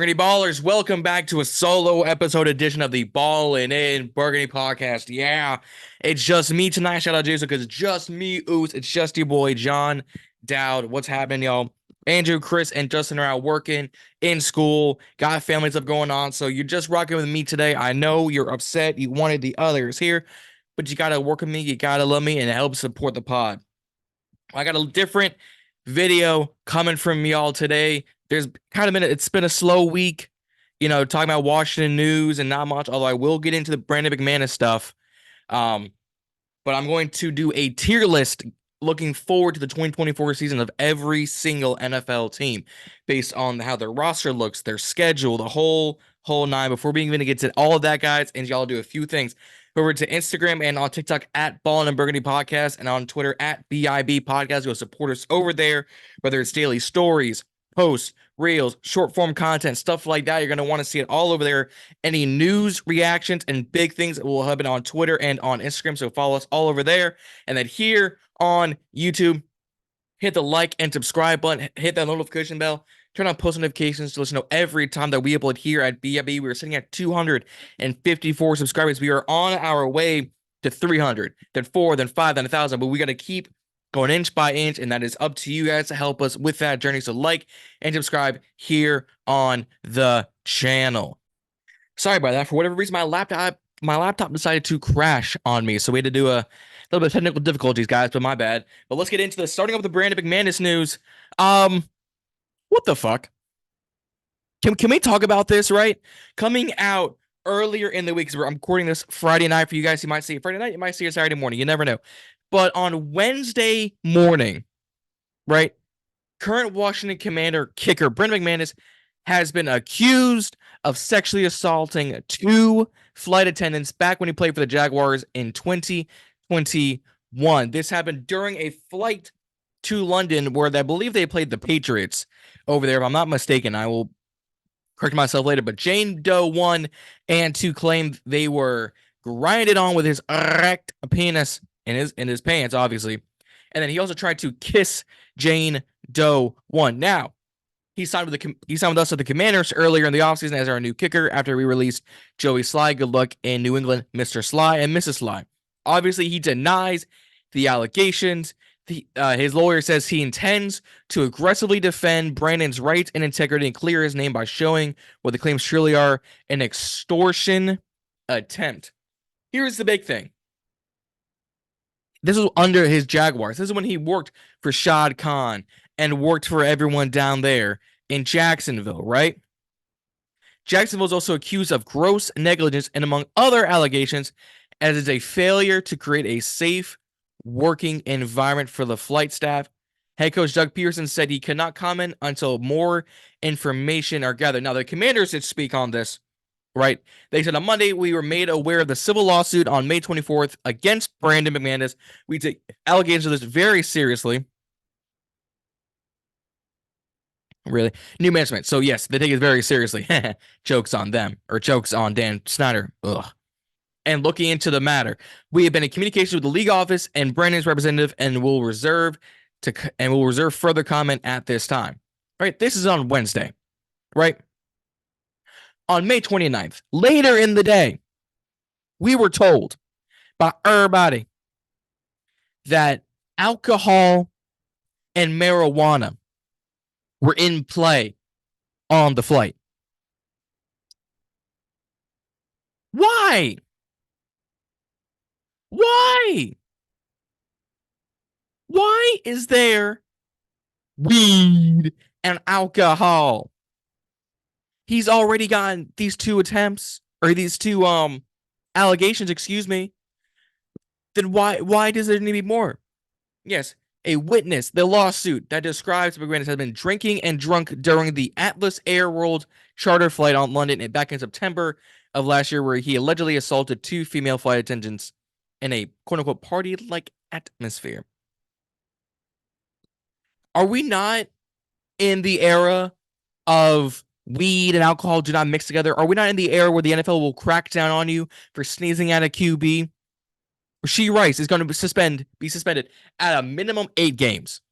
Burgundy Ballers, welcome back to a solo episode edition of the Ballin in Burgundy podcast. Yeah, it's just me tonight. Shout out Jason, because it's just me. Ooze, it's just your boy John Dowd. What's happening, y'all? Andrew, Chris, and Justin are out working in school. Got family stuff going on, so you're just rocking with me today. I know you're upset. You wanted the others here, but you gotta work with me. You gotta love me, and it helps support the pod. I got a different video coming from y'all today. There's kind of it's been a slow week, talking about Washington news and not much, although I will get into the Brandon McManus stuff. But I'm going to do a tier list looking forward to the 2024 season of every single NFL team based on how their roster looks, their schedule, the whole nine. Before we even get to all of that, guys, and y'all do a few things. Go over to Instagram and on TikTok at Ballin and Burgundy Podcast and on Twitter at BIB Podcast. Go support us over there, whether it's daily stories, posts, reels, short form content, stuff like that. You're going to want to see it all over there. Any news, reactions, and big things that will happen on Twitter and on Instagram. So follow us all over there. And then here on YouTube, hit the like and subscribe button, hit that notification bell, turn on post notifications to let you know every time that we upload here at BIB. We're sitting at 254 subscribers. We are on our way to 300, then 4, then 5, then 1,000. But we got to keep going inch by inch, and that is up to you guys to help us with that journey. So like and subscribe here on the channel. Sorry about that. For whatever reason, my laptop decided to crash on me, so we had to do a little bit of technical difficulties, guys, but my bad. But let's get into this. Starting up with the Brandon McManus news. What the fuck? Can we talk about this, right? Coming out earlier in the week, because I'm recording this Friday night for you guys. You might see it Friday night, you might see it Saturday morning. You never know. But on Wednesday morning, right, current Washington Commander kicker Brandon McManus has been accused of sexually assaulting 2 flight attendants back when he played for the Jaguars in 2021. This happened during a flight to London where I believe they played the Patriots over there. If I'm not mistaken, I will correct myself later. But Jane Doe 1 and 2 claimed they were grinded on with his erect penis in his pants, obviously. And then he also tried to kiss Jane Doe 1. Now, he signed with us at the Commanders earlier in the offseason as our new kicker after we released Joey Sly. Good luck in New England, Mr. Sly and Mrs. Sly. Obviously, he denies the allegations. His lawyer says he intends to aggressively defend Brandon's rights and integrity and clear his name by showing what the claims truly are: an extortion attempt. Here's the big thing. This was under his Jaguars. This is when he worked for Shad Khan and worked for everyone down there in Jacksonville, right? Jacksonville is also accused of gross negligence and, among other allegations, as is a failure to create a safe working environment for the flight staff. Head coach Doug Peterson said he cannot comment until more information are gathered. Now, the Commanders did speak on this, right? They said on Monday, we were made aware of the civil lawsuit on May 24th against Brandon McManus. We take allegations of this very seriously. Really? New management. So, yes, they take it very seriously. Jokes on them, or jokes on Dan Snyder. Ugh. And looking into the matter, we have been in communication with the league office and Brandon's representative, and will reserve further comment at this time. Right? This is on Wednesday, right? On May 29th, later in the day, we were told by everybody that alcohol and marijuana were in play on the flight. Why? Why? Why is there weed and alcohol? He's already gotten these 2 attempts, or these 2 allegations, excuse me. Then why does there need to be more? Yes, a witness, the lawsuit that describes McManus has been drinking and drunk during the Atlas Air World charter flight on London back in September of last year, where he allegedly assaulted 2 female flight attendants in a quote-unquote party-like atmosphere. Are we not in the era of weed and alcohol do not mix together? Are we not in the era where the NFL will crack down on you for sneezing at a QB? Rasheed Rice is going to be suspended at a minimum 8 games.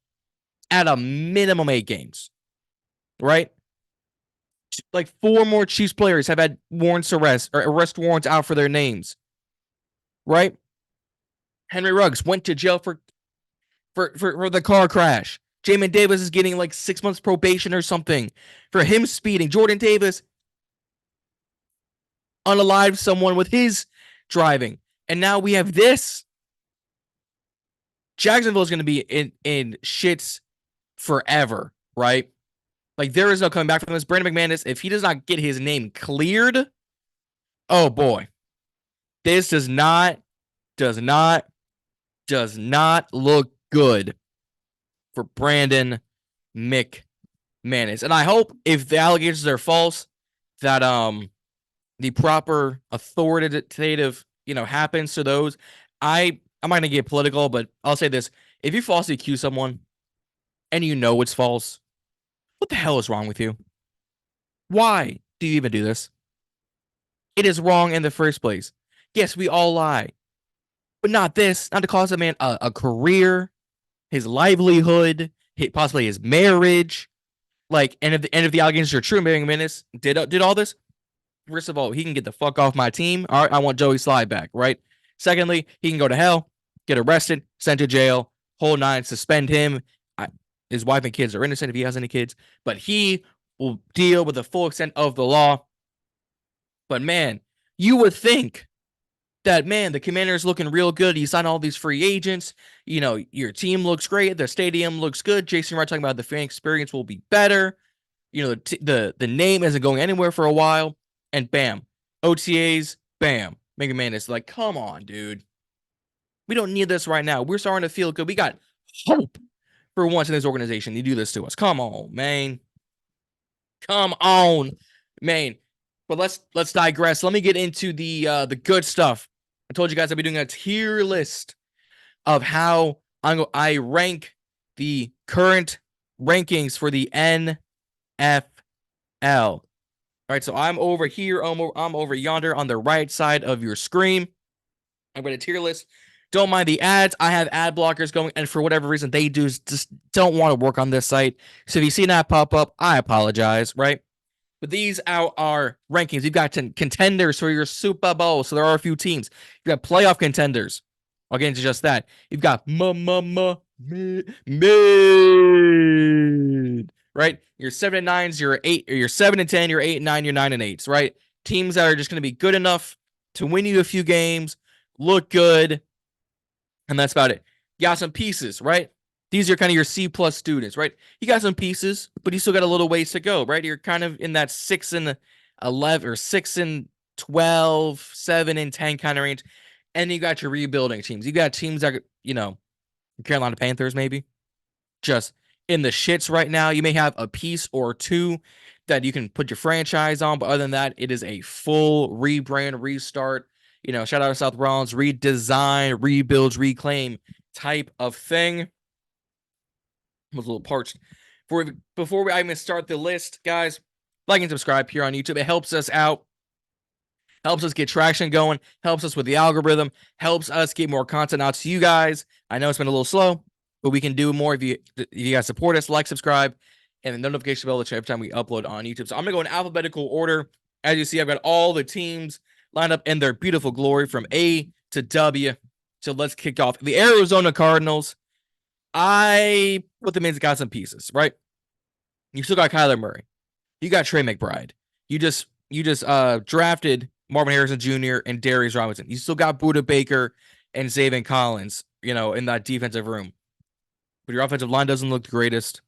At a minimum 8 games. Right? like 4 more Chiefs players have had warrants arrest or arrest warrants out for their names. Right? Henry Ruggs went to jail for the car crash. Jamin Davis is getting like 6 months probation or something for him speeding. Jordan Davis unalived someone with his driving. And now we have this. Jacksonville is going to be in shits forever, right? Like, there is no coming back from this. Brandon McManus, if he does not get his name cleared, oh boy. This does not look good for Brandon McManus. And I hope if the allegations are false, that the proper authoritative, happens to those. I'm not going to get political, but I'll say this. If you falsely accuse someone and you know it's false, what the hell is wrong with you? Why do you even do this? It is wrong in the first place. Yes, we all lie. But not this. Not to cost a man a career, his livelihood, possibly his marriage. Like, and if the allegations are true, Brandon McManus did all this, first of all, he can get the fuck off my team. All right, I want Joey Slye back, right? Secondly, he can go to hell, get arrested, sent to jail, whole 9, suspend him. His wife and kids are innocent if he has any kids, but he will deal with the full extent of the law. But man, you would think that, man, the Commander's looking real good. You sign all these free agents. Your team looks great. The stadium looks good. Jason Wright talking about the fan experience will be better. The name isn't going anywhere for a while. And bam, OTAs, bam. McManus, like, come on, dude. We don't need this right now. We're starting to feel good. We got hope for once in this organization. You do this to us. Come on, man. Come on, man. But let's digress. Let me get into the good stuff. I told you guys I'll be doing a tier list of how I rank the current rankings for the NFL. All right, so I'm over here. I'm over yonder on the right side of your screen. I'm going to tier list. Don't mind the ads. I have ad blockers going, and for whatever reason, they just don't want to work on this site. So if you see that pop up, I apologize, right? But these are our rankings. You've got contenders for your Super Bowl. So there are a few teams. You've got playoff contenders. I'll get into just that. You've got mid. Right? You're 7-9s, you're 8, or you're 7-10, you're 8-9, you're 9-8, right? Teams that are just going to be good enough to win you a few games, look good, and that's about it. You got some pieces, right? These are kind of your C+ students, right? You got some pieces, but you still got a little ways to go, right? You're kind of in that 6-11 or 6-12, 7-10 kind of range. And you got your rebuilding teams. You got teams that, Carolina Panthers maybe, just in the shits right now. You may have a piece or two that you can put your franchise on, but other than that, it is a full rebrand, restart, shout out to South Rollins, redesign, rebuild, reclaim type of thing. I was a little parched. Before we even start the list, guys, like and subscribe here on YouTube. It helps us out. Helps us get traction going, helps us with the algorithm, helps us get more content out to you guys. I know it's been a little slow, but we can do more if you guys support us, like, subscribe, and the notification bell every time we upload on YouTube. So I'm going to go in alphabetical order. As you see, I've got all the teams lined up in their beautiful glory from A to W. So let's kick off. The Arizona Cardinals, I put them in, got some pieces, right? You still got Kyler Murray. You got Trey McBride. You just drafted Marvin Harrison Jr. and Darius Robinson. You still got Budda Baker and Zaven Collins, in that defensive room. But your offensive line doesn't look the greatest.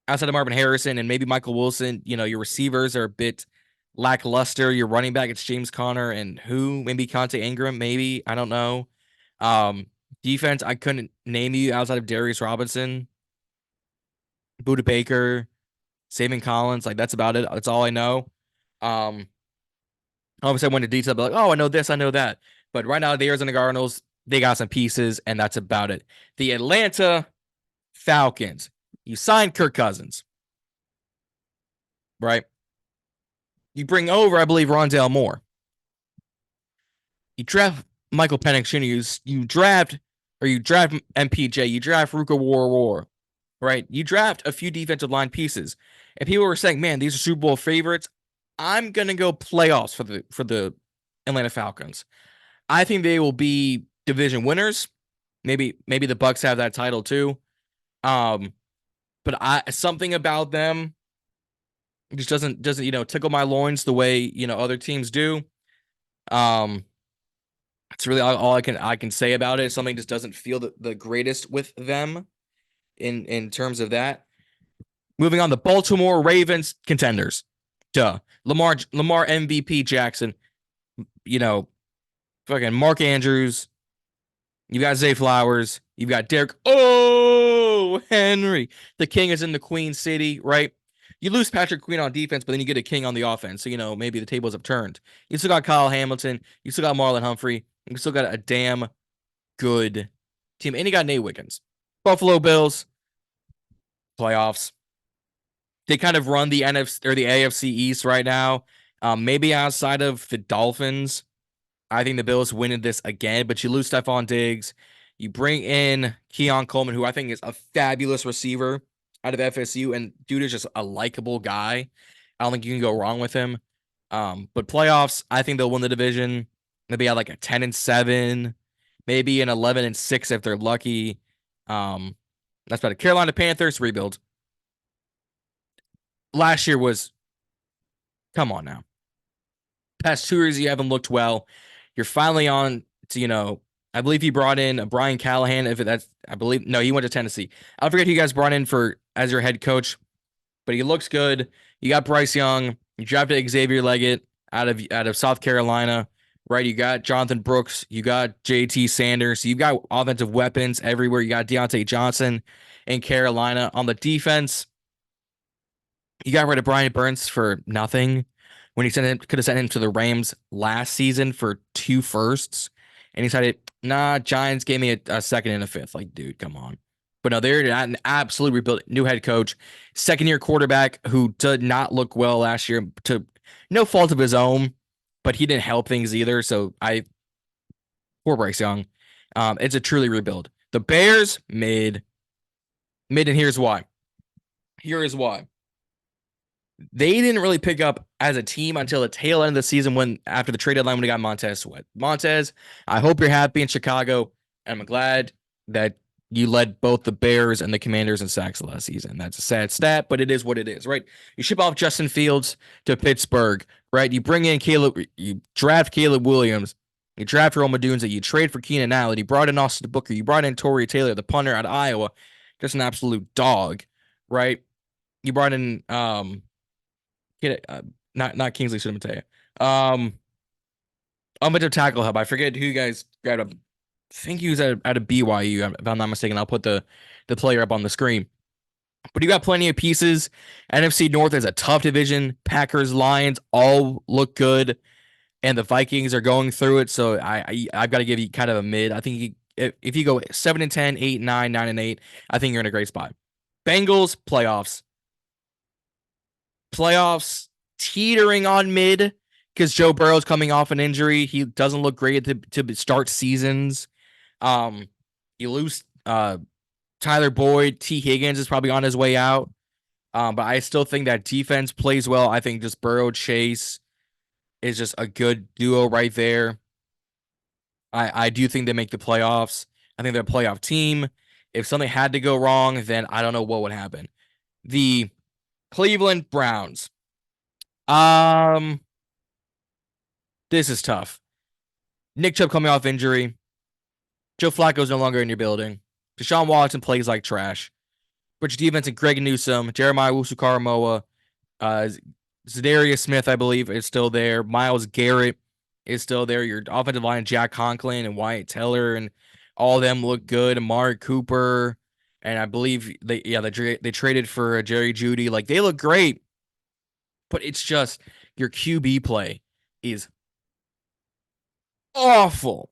Outside of Marvin Harrison and maybe Michael Wilson, your receivers are a bit lackluster. Your running back, it's James Conner and maybe Conte Ingram, maybe. I don't know. Defense, I couldn't name you outside of Darius Robinson, Budda Baker, Zaven Collins. Like, that's about it. That's all I know. Obviously, I went into detail, but I know this, I know that. But right now, the Arizona Cardinals, they got some pieces, and that's about it. The Atlanta Falcons. You signed Kirk Cousins, right? You bring over, I believe, Rondale Moore. You draft Michael Penix Jr. You draft MPJ. You draft Ruka War, right? You draft a few defensive line pieces. if people were saying, man, these are Super Bowl favorites, I'm gonna go playoffs for the Atlanta Falcons. I think they will be division winners. Maybe the Bucs have that title too. But something about them just doesn't tickle my loins the way other teams do. It's really all I can say about it. Something just doesn't feel the greatest with them in terms of that. Moving on, the Baltimore Ravens contenders. Duh. Lamar MVP Jackson. Fucking Mark Andrews. You got Zay Flowers. You've got Derek. Oh, Henry. The king is in the Queen City, right? You lose Patrick Queen on defense, but then you get a king on the offense. So, maybe the tables have turned. You still got Kyle Hamilton. You still got Marlon Humphrey. You still got a damn good team. And you got Nate Wiggins. Buffalo Bills. Playoffs. They kind of run the NFC or the AFC East right now. Maybe outside of the Dolphins. I think the Bills win this again, but you lose Stephon Diggs. You bring in Keon Coleman, who I think is a fabulous receiver out of FSU, and dude is just a likable guy. I don't think you can go wrong with him. But playoffs, I think they'll win the division. Maybe at like a 10-7, maybe an 11-6 if they're lucky. That's about it. Carolina Panthers rebuild. Last year was, come on now. Past 2 years, you haven't looked well. You're finally on to, I believe he brought in Brian Callahan. No, he went to Tennessee. I forget who you guys brought in as your head coach, but he looks good. You got Bryce Young. You drafted Xavier Leggett out of South Carolina, right? You got Jonathan Brooks. You got JT Sanders. You got offensive weapons everywhere. You got Deontay Johnson in Carolina. On the defense, you got rid of Brian Burns for nothing when he could have sent him to the Rams last season for 2 firsts. And he decided, nah, Giants gave me a second and a fifth. Like, dude, come on. But no, they're an absolute rebuild. New head coach, second-year quarterback who did not look well last year to no fault of his own, but he didn't help things either. So poor Bryce Young. It's a truly rebuild. The Bears, mid, and here's why. Here is why. They didn't really pick up as a team until the tail end of the season after the trade deadline when we got Montez Sweat. Montez, I hope you're happy in Chicago, and I'm glad that you led both the Bears and the Commanders in sacks last season. That's a sad stat, but it is what it is, right? You ship off Justin Fields to Pittsburgh, right? You bring in you draft Caleb Williams, you draft Rome Odunze, you trade for Keenan Allen, you brought in Austin Booker, you brought in Torrey Taylor, the punter out of Iowa, just an absolute dog, right? You brought in not Kingsley Sutamate. Offensive tackle hub. I forget who you guys grabbed up. I think he was at a BYU, if I'm not mistaken. I'll put the player up on the screen. But you got plenty of pieces. NFC North is a tough division. Packers, Lions all look good, and the Vikings are going through it. So I've got to give you kind of a mid. I think if you go 7-10, 8-9, 9-8, I think you're in a great spot. Bengals playoffs. Teetering on mid because Joe Burrow's coming off an injury. He doesn't look great to start seasons. You lose Tyler Boyd. T. Higgins is probably on his way out. But I still think that defense plays well. I think just Burrow Chase is just a good duo right there. I do think they make the playoffs. I think they're a playoff team. If something had to go wrong, then I don't know what would happen. The Cleveland Browns. This is tough. Nick Chubb coming off injury. Joe Flacco's no longer in your building. Deshaun Watson plays like trash. But your defense and Greg Newsome, Jeremiah Owusu-Koramoah, Zadarius Smith, I believe, is still there. Myles Garrett is still there. Your offensive line, Jack Conklin and Wyatt Teller, and all of them look good. Amari Cooper, and I believe they traded for Jerry Jeudy. Like, they look great. But it's just your QB play is awful.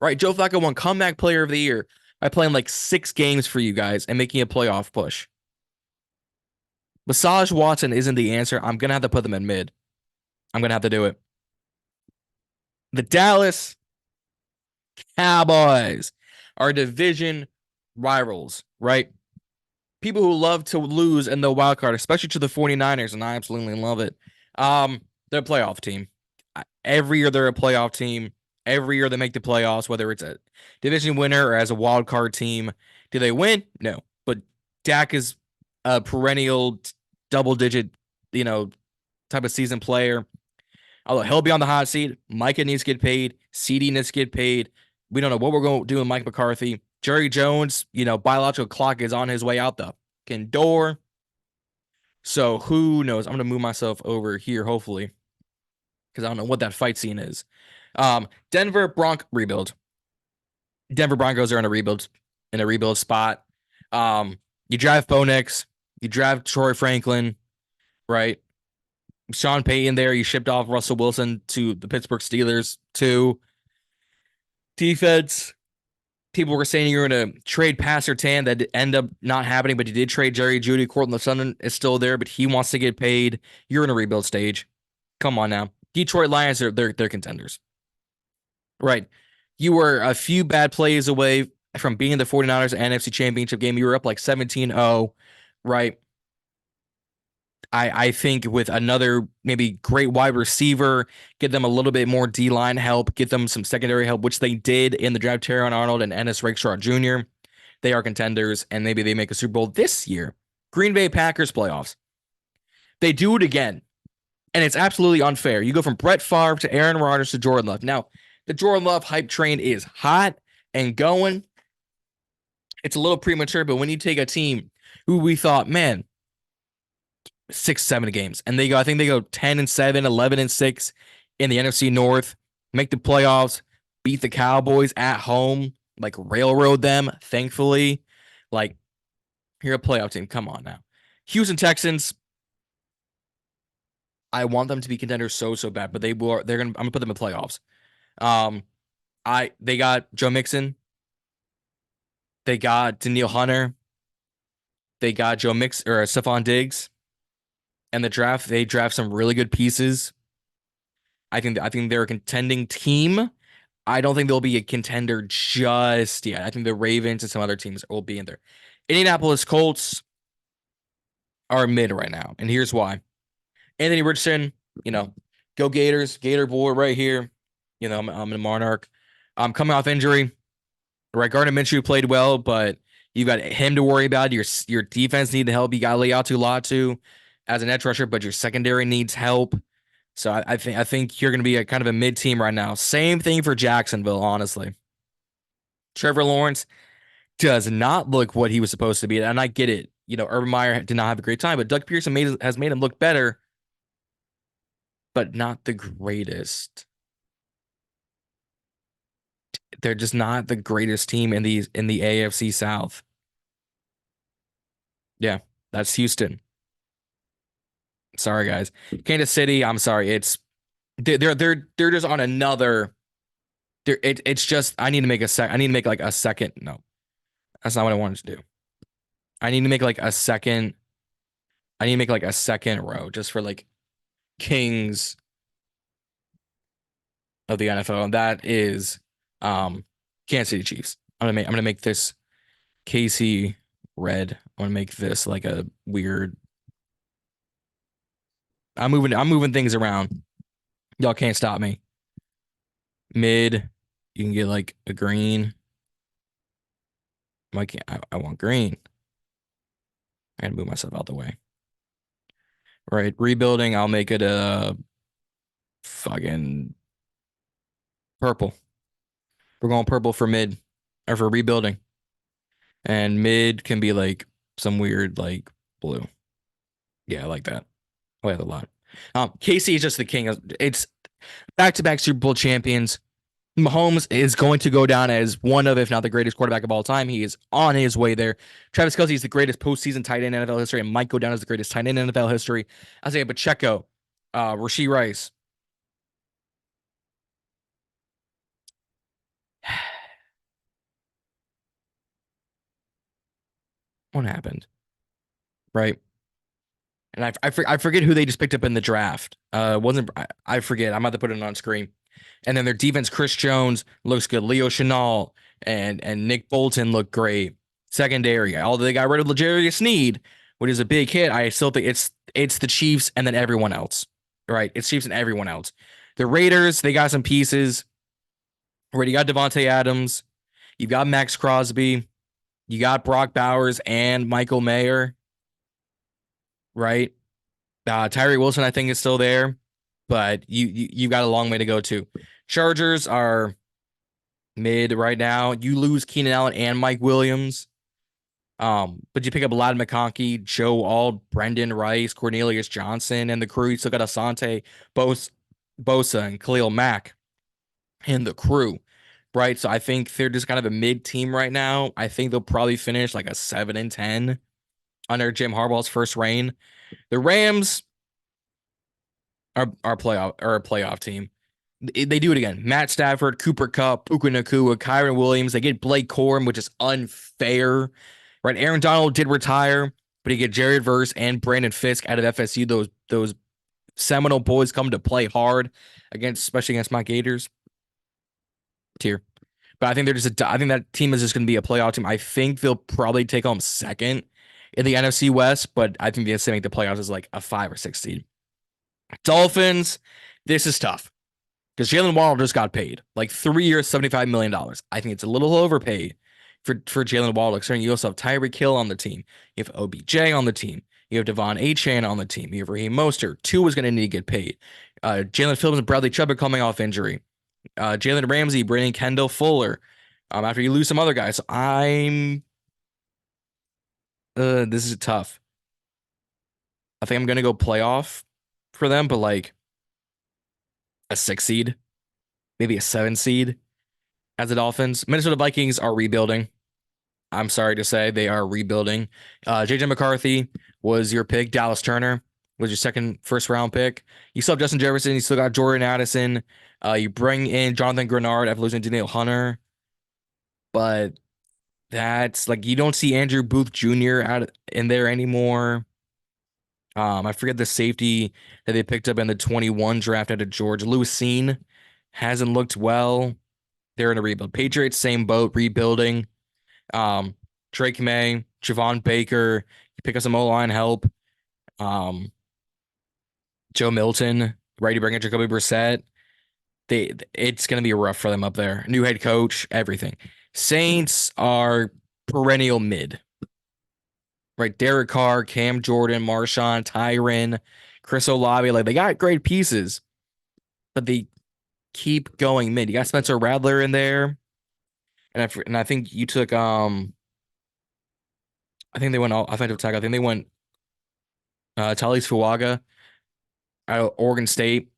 Right? Joe Flacco won Comeback Player of the Year by playing like 6 games for you guys and making a playoff push. Basaj Watson isn't the answer. I'm going to have to put them in mid. I'm going to have to do it. The Dallas Cowboys are division rivals, right? people who love to lose in the wild card, especially to the 49ers, and I absolutely love it. They're a playoff team. Every year they're a playoff team. Every year they make the playoffs, whether it's a division winner or as a wild card team. Do they win? No. But Dak is a perennial double-digit, type of season player. Although he'll be on the hot seat. Micah needs to get paid. CD needs to get paid. We don't know what we're going to do with Mike McCarthy. Jerry Jones, biological clock is on his way out the fucking door. So who knows? I'm going to move myself over here, hopefully, because I don't know what that fight scene is. Denver rebuild. Denver Broncos are in a rebuild spot. You draft Bo Nix. You draft Troy Franklin, right? Sean Payton there. You shipped off Russell Wilson to the Pittsburgh Steelers too. Defense. People were saying you were going to trade Pat Surtain. That ended up not happening, but you did trade Jerry Jeudy. Courtland Sutton is still there, but he wants to get paid. You're in a rebuild stage. Come on now. Detroit Lions, they're contenders. Right. You were a few bad plays away from being the 49ers NFC Championship game. You were up like 17-0, right? I think with another maybe great wide receiver, get them a little bit more D-line help, get them some secondary help, which they did in the draft. Terron Arnold and Ennis Rakestraw Jr. They are contenders, and maybe they make a Super Bowl this year. Green Bay Packers playoffs. They do it again, and it's absolutely unfair. You go from Brett Favre to Aaron Rodgers to Jordan Love. Now, the Jordan Love hype train is hot and going. It's a little premature, but when you take a team who we thought, man, 6-7 games, and I think they go 10-7, 11-6 in the NFC North, make the playoffs, beat the Cowboys at home, like railroad them, thankfully. Like, you're a playoff team. Come on now. Houston Texans, I want them to be contenders so bad, but I'm gonna put them in playoffs. They got Joe Mixon, they got Danielle Hunter, they got Stephon Diggs. And the draft, they draft some really good pieces. I think they're a contending team. I don't think they'll be a contender just yet. I think the Ravens and some other teams will be in there. Indianapolis Colts are mid right now, and here's why. Anthony Richardson, go Gators, Gator boy right here. I'm a Monarch. I'm coming off injury. Right, Gardner Minshew played well, but you got him to worry about. Your defense need to help. You got Leatu Latu as an edge rusher, but your secondary needs help. So I think you're going to be a kind of a mid team right now. Same thing for Jacksonville, honestly. Trevor Lawrence does not look what he was supposed to be, and I get it. Urban Meyer did not have a great time, but Doug Pearson has made him look better, but not the greatest. They're just not the greatest team in the AFC South. Yeah, that's Houston. Sorry, guys. Kansas City, I'm sorry. They're just on another. It's just I need to make like a second. No, that's not what I wanted to do. I need to make like a second. I need to make like a second row just for like kings of the NFL, and that is Kansas City Chiefs. I'm gonna make this KC red. I want to make this like a weird. I'm moving things around. Y'all can't stop me. Mid, you can get like a green. Why can't I want green? I gotta move myself out the way. Right, rebuilding, I'll make it a fucking purple. We're going purple for mid, or for rebuilding. And mid can be like some weird like blue. Yeah, I like that. I like that a lot. KC is just the king. It's back-to-back Super Bowl champions. Mahomes is going to go down as one of, if not the greatest quarterback of all time. He is on his way there. Travis Kelce is the greatest postseason tight end in NFL history, and might go down as the greatest tight end in NFL history. Isaiah Pacheco, Rashee Rice. What happened? Right. And I forget who they just picked up in the draft. I forget. I'm about to put it on screen. And then their defense, Chris Jones looks good. Leo Chenal and Nick Bolton look great. secondary. Although they got rid of L'Jarius Sneed, which is a big hit, I still think it's the Chiefs and then everyone else. Right? It's Chiefs and everyone else. The Raiders, they got some pieces. Right, you got Devontae Adams, you've got Max Crosby, you got Brock Bowers and Michael Mayer. Right? Tyree Wilson, I think, is still there, but you've got a long way to go too. Chargers are mid right now. You lose Keenan Allen and Mike Williams. But you pick up Ladd McConkey, Joe Alt, Brendan Rice, Cornelius Johnson, and the crew. You still got Asante, Bosa, and Khalil Mack and the crew, right? So I think they're just kind of a mid team right now. I think they'll probably finish like a 7-10 under Jim Harbaugh's first reign. The Rams are a playoff team. They do it again. Matt Stafford, Cooper Kupp, Puka Nacua, Kyron Williams. They get Blake Corum, which is unfair. Right? Aaron Donald did retire, but he get Jared Verse and Brandon Fisk out of FSU. Those Seminole boys come to play hard especially against my Gators. Tier. But I think I think that team is just going to be a playoff team. I think they'll probably take home second in the NFC West, but I think they make the playoffs as like a 5 or 6 seed. Dolphins, this is tough because Jalen Waddle just got paid like 3 years, $75 million. I think it's a little overpaid for Jalen Waddle. Considering you also have Tyreek Hill on the team, you have OBJ on the team, you have Devon Achane on the team, you have Raheem Mostert. Two is going to need to get paid. Jalen Phillips and Bradley Chubb are coming off injury. Jalen Ramsey, Brandon Kendall, Fuller. After you lose some other guys, so this is tough. I think I'm gonna go playoff for them, but like a 6 seed, maybe a 7 seed as the Dolphins. Minnesota Vikings are rebuilding. I'm sorry to say they are rebuilding. JJ McCarthy was your pick. Dallas Turner was your second first-round pick. You still have Justin Jefferson. You still got Jordan Addison. You bring in Jonathan Grenard after losing to Daniel Hunter. But that's like you don't see Andrew Booth Jr. out in there anymore. I forget the safety that they picked up in the 21 draft out of Georgia. Lucine hasn't looked well. They're in a rebuild. Patriots, same boat, rebuilding. Drake May, Javon Baker, you pick up some O-line help. Joe Milton, right? You bring in Jacoby Brissett. It's going to be rough for them up there. New head coach, everything. Saints are perennial mid. Right? Derek Carr, Cam Jordan, Marshawn, Tyron, Chris Olave. Like, they got great pieces, but they keep going mid. You got Spencer Rattler in there. And I think you took I think they went all offensive tackle. I think they went Talis Fuaga out of Oregon State.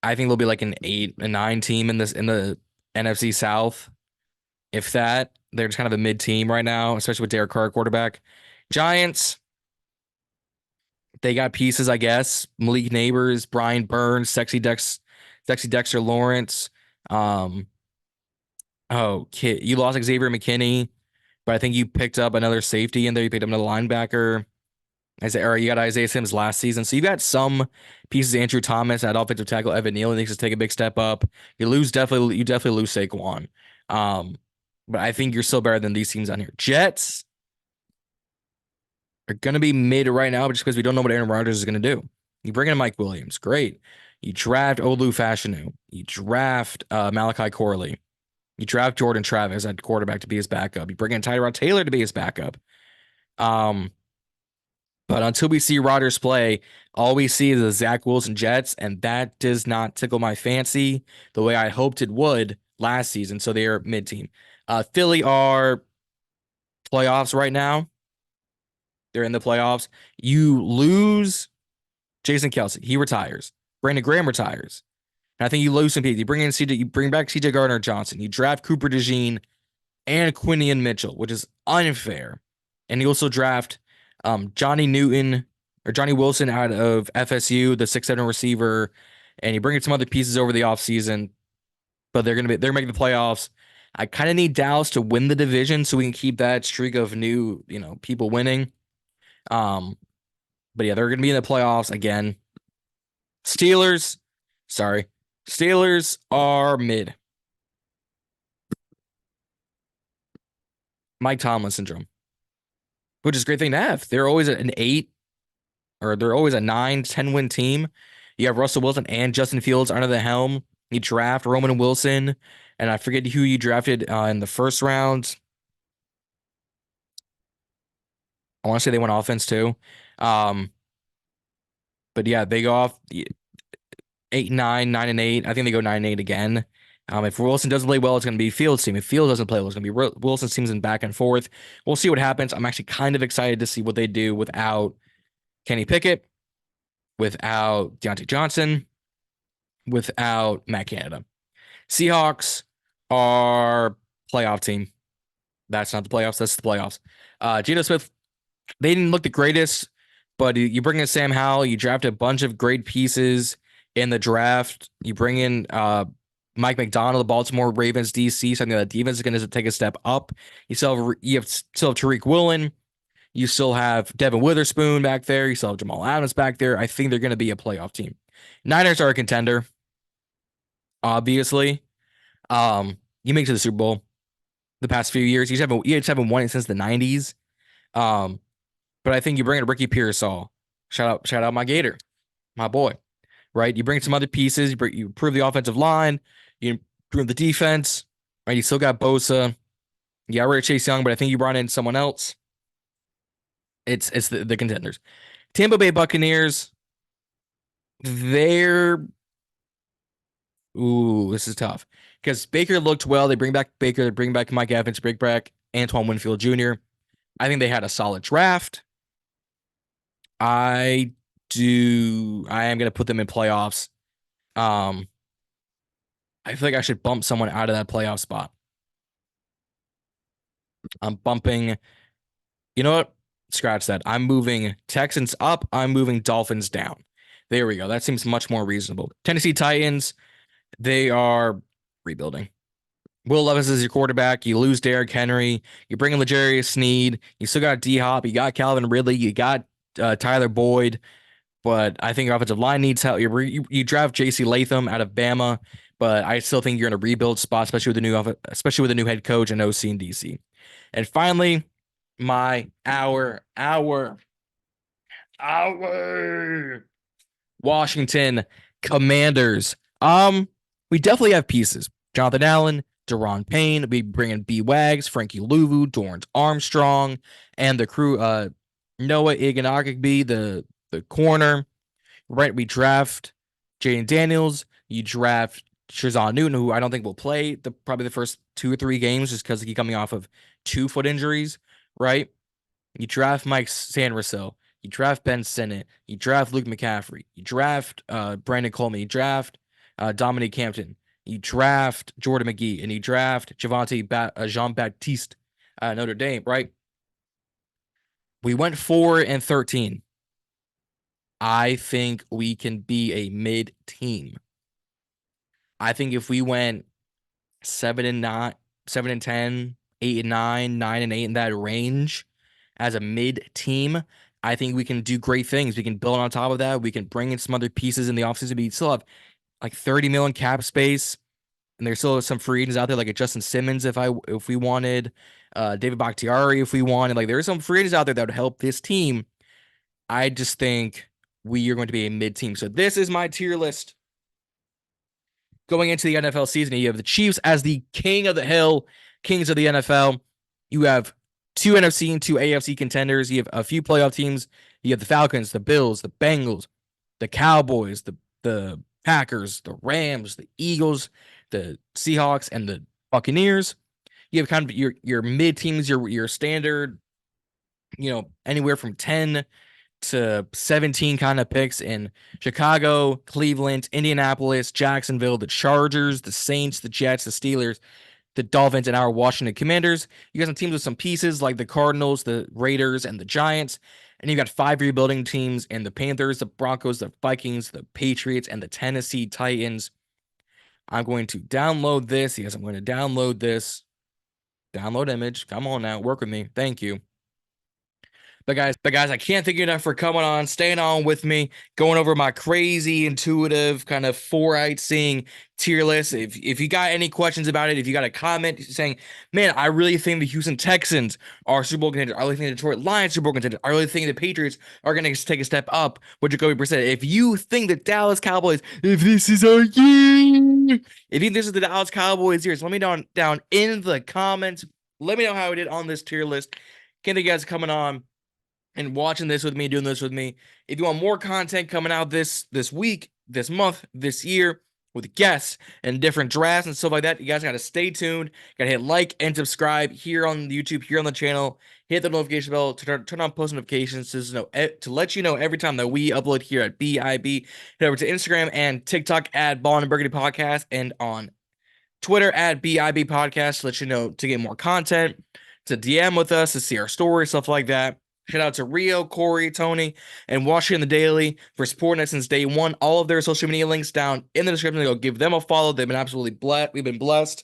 I think they'll be like an 8 and 9 team in the NFC South. If that, they're just kind of a mid team right now, especially with Derek Carr quarterback. Giants, they got pieces, I guess. Malik Neighbors, Brian Burns, Sexy Dexter Lawrence. You lost Xavier McKinney, but I think you picked up another safety in there. You picked up another linebacker. You got Isaiah Sims last season. So you got some pieces. Andrew Thomas at offensive tackle. Evan Neal needs to take a big step up. You definitely lose Saquon. But I think you're still better than these teams on here. Jets are going to be mid right now just because we don't know what Aaron Rodgers is going to do. You bring in Mike Williams. Great. You draft Olu Fashanu. You draft Malachi Corley. You draft Jordan Travis at quarterback to be his backup. You bring in Tyrod Taylor to be his backup. But until we see Rodgers play, all we see is the Zach Wilson Jets, and that does not tickle my fancy the way I hoped it would last season. So they're mid-team. Philly are playoffs right now. They're in the playoffs. You lose Jason Kelce. He retires. Brandon Graham retires. And I think you lose some people. You bring back CJ Gardner-Johnson. You draft Cooper DeJean and Quinion Mitchell, which is unfair. And you also draft Johnny Wilson out of FSU, the 6'7" receiver, and you bring in some other pieces over the offseason, but they're making the playoffs. I kind of need Dallas to win the division so we can keep that streak of new, people winning. But yeah, they're gonna be in the playoffs again. Steelers are mid. Mike Tomlin syndrome. which is a great thing to have. They're always an 8 or they're always a 9, 10 win team. You have Russell Wilson and Justin Fields under the helm. You draft Roman Wilson, and I forget who you drafted in the first round. I want to say they went offense too. Um, but yeah, they go off 8-9, 9-8. I think they go 9-8 again. If Wilson doesn't play well, it's going to be Fields' team. If Fields doesn't play well, it's going to be Wilson's teams in back and forth. We'll see what happens. I'm actually kind of excited to see what they do without Kenny Pickett, without Deontay Johnson, without Matt Canada. Seahawks are playoff team. That's not the playoffs. That's the playoffs. Geno Smith, they didn't look the greatest, but you bring in Sam Howell. You draft a bunch of great pieces in the draft. You bring in Mike McDonald, the Baltimore Ravens DC. Something that defense is going to take a step up. You still have Tariq Woolen. You still have Devin Witherspoon back there. You still have Jamal Adams back there. I think they're going to be a playoff team. Niners are a contender, obviously. You make it to the Super Bowl the past few years. You just haven't won it since the 90s. But I think you bring in Ricky Pearsall. Shout out my Gator, my boy. Right? You bring some other pieces. You improve the offensive line. You improve the defense. Right? You still got Bosa. You got rid of Chase Young, but I think you brought in someone else. It's the contenders. Tampa Bay Buccaneers. They're this is tough because Baker looked well. They bring back Baker. They bring back Mike Evans. Bring back Antoine Winfield Jr. I think they had a solid draft. I am going to put them in playoffs. I feel like I should bump someone out of that playoff spot. I'm bumping. You know what? Scratch that. I'm moving Texans up. I'm moving Dolphins down. There we go. That seems much more reasonable. Tennessee Titans, they are rebuilding. Will Levis is your quarterback. You lose Derrick Henry. You bring in L'Jarius Sneed. You still got D-Hop. You got Calvin Ridley. You got Tyler Boyd. But I think your offensive line needs help. You draft J.C. Latham out of Bama, but I still think you're in a rebuild spot, especially with the new head coach and OC and DC. And finally, my our Washington Commanders. We definitely have pieces. Jonathan Allen, Deron Payne. We bring in B. Wags, Frankie Louvu, Dorrance Armstrong, and the crew. Noah Iganagbe, the corner. Right, we draft Jaden Daniels. You draft Shazan Newton, who I don't think will play probably the first 2 or 3 games just because he's coming off of 2 foot injuries. Right. You draft Mike Sanderson. You draft Ben Sinnott. You draft Luke McCaffrey. You draft Brandon Coleman. You draft Dominique Hampton. You draft Jordan McGee. And you draft Jean-Baptiste Notre Dame, right? We went 4-13. I think we can be a mid-team. I think if we went 7-9, 7-10, 8-9, 9-8 in that range as a mid-team, I think we can do great things. We can build on top of that. We can bring in some other pieces in the offseason. We still have like $30 million cap space, and there's still some free agents out there like a Justin Simmons if we wanted, David Bakhtiari if we wanted. Like there's some free agents out there that would help this team. I just think we are going to be a mid-team. So this is my tier list going into the NFL season. You have the Chiefs as the king of the hill, kings of the NFL. You have 2 NFC and 2 AFC contenders. You have a few playoff teams. You have the Falcons, the Bills, the Bengals, the Cowboys, the Packers, the Rams, the Eagles, the Seahawks, and the Buccaneers. You have kind of your mid teams, your standard, anywhere from 10 to 17 kind of picks in Chicago, Cleveland, Indianapolis, Jacksonville, the Chargers, the Saints, the Jets, the Steelers, the Dolphins, and our Washington Commanders. You got some teams with some pieces like the Cardinals, the Raiders, and the Giants. And you got 5 rebuilding teams in the Panthers, the Broncos, the Vikings, the Patriots, and the Tennessee Titans. I'm going to download this. Yes, I'm going to download this. Download image. Come on now. Work with me. Thank you. But guys, I can't thank you enough for coming on, staying on with me, going over my crazy, intuitive, kind of seeing tier list. If you got any questions about it, if you got a comment saying, man, I really think the Houston Texans are Super Bowl contenders, I really think the Detroit Lions Super Bowl contenders, I really think the Patriots are going to take a step up with Jacoby Brissett. If you think the Dallas Cowboys, if this is our year, if you think this is the Dallas Cowboys year, so let me know down in the comments. Let me know how I did on this tier list. Can't thank you guys coming on and watching this with me, doing this with me. If you want more content coming out this week, this month, this year, with guests and different drafts and stuff like that, you guys got to stay tuned. Got to hit like and subscribe here on YouTube, here on the channel. Hit the notification bell to turn on post notifications to let you know every time that we upload here at BIB. Head over to Instagram and TikTok at Ballin and Burgundy Podcast, and on Twitter at BIB Podcast to let you know to get more content, to DM with us, to see our stories, stuff like that. Shout out to Rio, Corey, Tony, and Washington the Daily for supporting us since day one. All of their social media links down in the description. Go give them a follow. They've been absolutely blessed. We've been blessed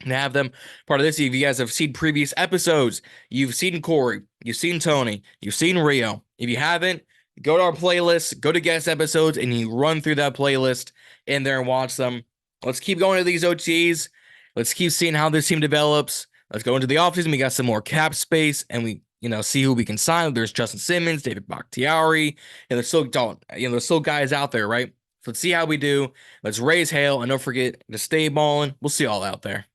to have them part of this. If you guys have seen previous episodes, you've seen Corey, you've seen Tony, you've seen Rio. If you haven't, go to our playlist, go to guest episodes, and you run through that playlist in there and watch them. Let's keep going to these OTAs. Let's keep seeing how this team develops. Let's go into the offseason. We got some more cap space, and we see who we can sign. There's Justin Simmons, David Bakhtiari, and there's still guys out there, right? So let's see how we do. Let's raise hail, and don't forget to stay balling. We'll see you all out there.